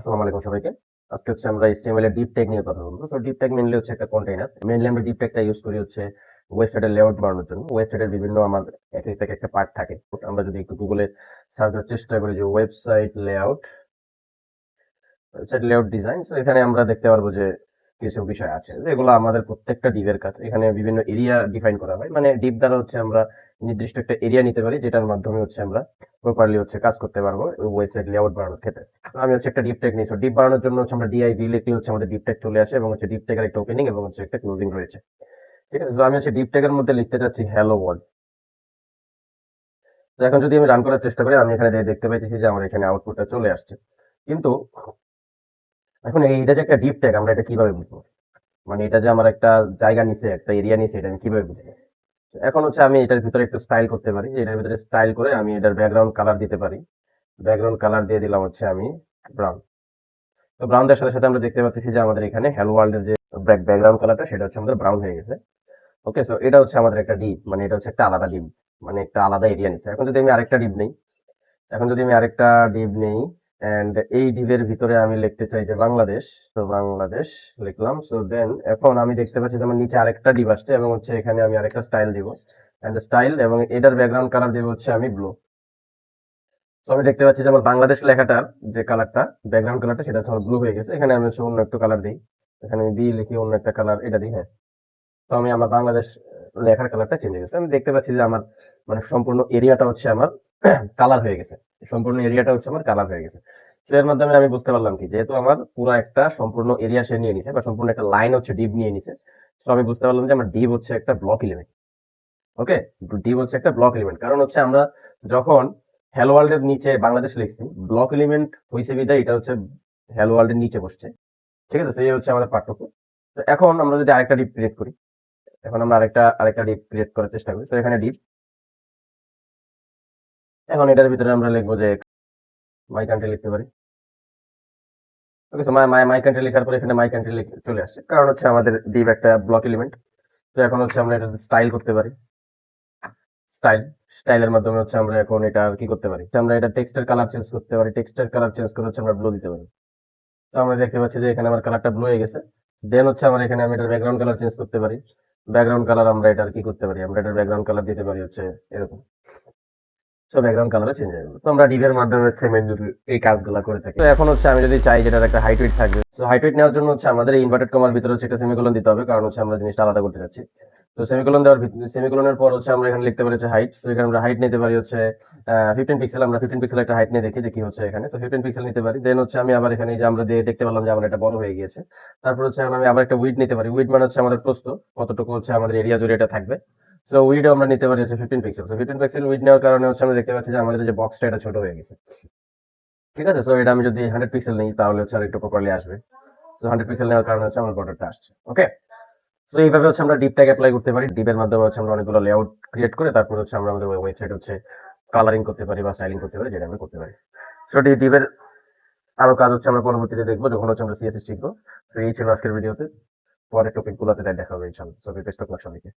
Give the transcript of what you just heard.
আসসালামু আলাইকুম সবাইকে। আজকে হচ্ছে আমরা HTML এর ডিপ ট্যাগ নিয়ে কথা বলবো। সো ডিপ ট্যাগ মেইনলি হচ্ছে একটা কন্টেইনার। মেইনলি আমরা ডিপ ট্যাগটা ইউজ করি হচ্ছে ওয়েবসাইটের লেআউট বানানোর জন্য। ওয়েবসাইটের বিভিন্ন আমাদের একটা পার্ট থাকে। আমরা যদি একটু গুগলে সার্চ করার চেষ্টা করি যে ওয়েবসাইট লেআউট ডিজাইন, সো এখানে আমরা দেখতে পারবো যে কিছু বিষয় আছে যেগুলো আমাদের প্রত্যেকটা ডিভের কাছে। এখানে বিভিন্ন এরিয়া ডিফাইন করা হয়, মানে ডিপ দ্বারা হচ্ছে আমরা নির্দিষ্ট একটা এরিয়া নিতে পারি, যেটার মাধ্যমে হচ্ছে আমরা প্রপারলি হচ্ছে কাজ করতে পারবো ওয়েবসাইট লেআউট বানানোর ক্ষেত্রে। আমি হচ্ছে একটা ডিপ ট্যাগ নিয়েছি। ডিপ বানানোর জন্য হচ্ছে আমরা ডিআইভি লিখলে হচ্ছে আমাদের ডিপ ট্যাগ চলে আসে, এবং হচ্ছে ডিপ ট্যাগের একটা ওপেনিং এবং হচ্ছে একটা ক্লোজিং রয়েছে। ঠিক আছে, তো আমি হচ্ছে ডিপ ট্যাগের মধ্যে লিখতে চাচ্ছি হ্যালো ওয়ার্ল্ড। তো এখন যদি আমি রান করার চেষ্টা করি, আমি এখানে দেখতে পাইতেছি যে আমার এখানে আউটপুটটা চলে আসছে। কিন্তু এখন এইটা যে একটা ডিপ ট্যাগ, আমরা এটা কিভাবে বুঝবো? মানে এটা যে আমার একটা জায়গা নিছে, একটা এরিয়া নিছে, এটা আমি কিভাবে বুঝবো? এখন হচ্ছে আমি এটার ভিতরে একটু স্টাইল করতে পারি। এটার ভিতরে স্টাইল করে আমি এটার ব্যাকগ্রাউন্ড কালার দিতে পারি। ব্যাকগ্রাউন্ড কালার দিয়ে দিলাম হচ্ছে আমি ব্রাউন। তো ব্রাউন দেওয়ার সাথে সাথে আমরা দেখতে পাচ্ছি যে আমাদের এখানে হ্যালো ওয়ার্ল্ড এর যে ব্যাকগ্রাউন্ড কালারটা, সেটা হচ্ছে আমাদের ব্রাউন হয়ে গেছে। ওকে, সো এটা হচ্ছে আমাদের একটা ডিপ, মানে এটা হচ্ছে একটা আলাদা ডিপ, মানে একটা আলাদা এরিয়া নিচ্ছে। এখন যদি আমি আরেকটা ডিপ নেই এন্ড এই ডিপের ভিতরে আমি লিখতে চাই যে বাংলাদেশ, তো বাংলাদেশ লিখলাম। সো দেন এখন আমি দেখতে পাচ্ছি যে আমার নিচে আরেকটা ডিপ আসছে, এবং হচ্ছে এখানে আমি আরেকটা স্টাইল দিব এন্ড স্টাইল, এবং এটার ব্যাকগ্রাউন্ড কালার দিব হচ্ছে আমি ব্লু। তো আমি দেখতে পাচ্ছি যে আমার বাংলাদেশ লেখাটার যে কালারটা, ব্যাকগ্রাউন্ড কালারটা, সেটা হচ্ছে আমার ব্লু হয়ে গেছে। এখানে আমি হচ্ছে অন্য একটা কালার দিই, এখানে আমি বি লিখি, অন্য একটা কালার এটা দিই। হ্যাঁ, তো আমি আমার বাংলাদেশ লেখার কালারটা চেঞ্জ হয়ে গেছে। আমি দেখতে পাচ্ছি যে আমার মানে সম্পূর্ণ এরিয়াটা হচ্ছে আমার কালার হয়ে গেছে। সম্পূর্ণ এরিয়াটা হচ্ছে আমার কালার হয়ে গেছে। তো এর মাধ্যমে আমি বুঝতে পারলাম কি, যেহেতু আমার পুরো একটা সম্পূর্ণ এরিয়া সে নিয়ে নিছে, বা সম্পূর্ণ একটা লাইন হচ্ছে ডিপ নিয়ে নিছে, তো আমি বুঝতে পারলাম যে আমার ডিপ হচ্ছে একটা ব্লক এলিমেন্ট। ওকে, ডিপ হচ্ছে একটা ব্লক এলিমেন্ট, কারণ হচ্ছে আমরা যখন হ্যালো ওয়ার্ল্ড এর নিচে বাংলাদেশ লিখছি, ব্লক এলিমেন্ট হয়েছে বিধায় এটা হচ্ছে হ্যালো ওয়ার্ল্ড এর নিচে বসছে। ঠিক আছে, সেই হচ্ছে আমাদের পার্থক্য। তো এখন আমরা যদি আরেকটা ডিপ ক্রিয়েট করি, এখন আমরা আরেকটা ডিপ ক্রিয়েট করার চেষ্টা করি। তো এখানে ডিপ, এখন এটার ভিতরে আমরা লিখবো যে মাই কান্ট্রি লিখতে পারি। ওকে, so my my my country লেখার পরে এখানে মাই কান্ট্রি চলে আসছে, কারণ হচ্ছে আমাদের ডিপ একটা ব্লক এলিমেন্ট। তো এখন হচ্ছে আমরা এটা স্টাইল করতে পারি। স্টাইল স্টাইলের মাধ্যমে হচ্ছে আমরা এখন এটা কি করতে পারি, আমরা এটা টেক্সটের কালার চেঞ্জ করতে পারি। টেক্সটের কালার চেঞ্জ করে হচ্ছে আমরা ব্লু দিতে পারি। তো আমরা দেখতে পাচ্ছি যে এখানে আমার কালারটা ব্লু হয়ে গেছে। দেন হচ্ছে আমার এখানে আমি এটার ব্যাকগ্রাউন্ড কালার চেঞ্জ করতে পারি। ব্যাকগ্রাউন্ড কালার আমরা এটার কি করতে পারি, আমরা এটার ব্যাকগ্রাউন্ড কালার দিতে পারি হচ্ছে এরকম। সো ব্যাকগ্রাউন্ড কালারও চেঞ্জ হয়ে গেল। তো আমরা ডিভের মাধ্যমে হচ্ছে মেনলি এই কাজগুলো করে থাকি। তো এখন হচ্ছে আমি যদি চাই যেটার একটা হাইট ওয়েট থাকবে, সো হাইট ওয়েট নেওয়ার জন্য হচ্ছে আমাদের ইনভার্টেড কমার ভিতরে হচ্ছে একটা সেমিকোলন দিতে হবে, কারণ হচ্ছে আমরা জিনিসটা আলাদা করতে যাচ্ছি। তো সেমিকোলনের পর হচ্ছে আমরা এখানে লিখতে পারি হচ্ছে হাইট। তো এখানে আমরা হাইট নিতে পারি হচ্ছে 15 পিক্সেল। আমরা 15 পিক্সেল একটা হাইট নিয়ে দেখি হচ্ছে এখানে। তো 15 পিক্সেল নিতে পারি। দেন হচ্ছে আমি আবার এখানে যে আমরা দেখতে পেলাম যে আমার এটা বড় হয়ে গিয়েছে। তারপর হচ্ছে আমি আবার একটা উইড নিতে পারি। উইড মানে হচ্ছে আমাদের প্রস্থ, কতটুকু হচ্ছে আমাদের এরিয়া জুড়ে এটা থাকবে। সো উইড আমরা নিতে পারি হচ্ছে 15 পিক্সেল। সো 15 পিক্সেল উইড নেওয়ার কারণে হচ্ছে আমরা দেখতে পাচ্ছি যে আমাদের যে বক্সটা, এটা ছোট হয়ে গেছে। ঠিক আছে, সো এটা আমি যদি 100 পিক্সেল নিই তাহলে হচ্ছে আর একটু প্রপারলি আসবে। সো 100 পিক্সেল নেওয়ার কারণে হচ্ছে আমার বর্ডারটা আসছে। ওকে, সো এইভাবে হচ্ছে আমরা ডিপ ট্যাগ অ্যাপ্লাই করতে পারি। ডিপের মাধ্যমে হচ্ছে আমরা অনেকগুলো লেআউট ক্রিয়েট করে তারপর হচ্ছে আমরা আমাদের ওয়েবসাইট হচ্ছে কালারিং করতে পারি বা স্টাইলিং করতে পারি, যেটা আমরা করতে পারি। সো ডিপের আরো কাজ হচ্ছে আমরা পরবর্তীতে দেখবো, যখন হচ্ছে আমরা সিএসএস শিখবো। তো এই ছিল আজকের ভিডিওতে। পরের টপিক গুলোতে দেখা হবে ইনশাআল্লাহ। সো বেস্ট অফ লাক সবাইকে।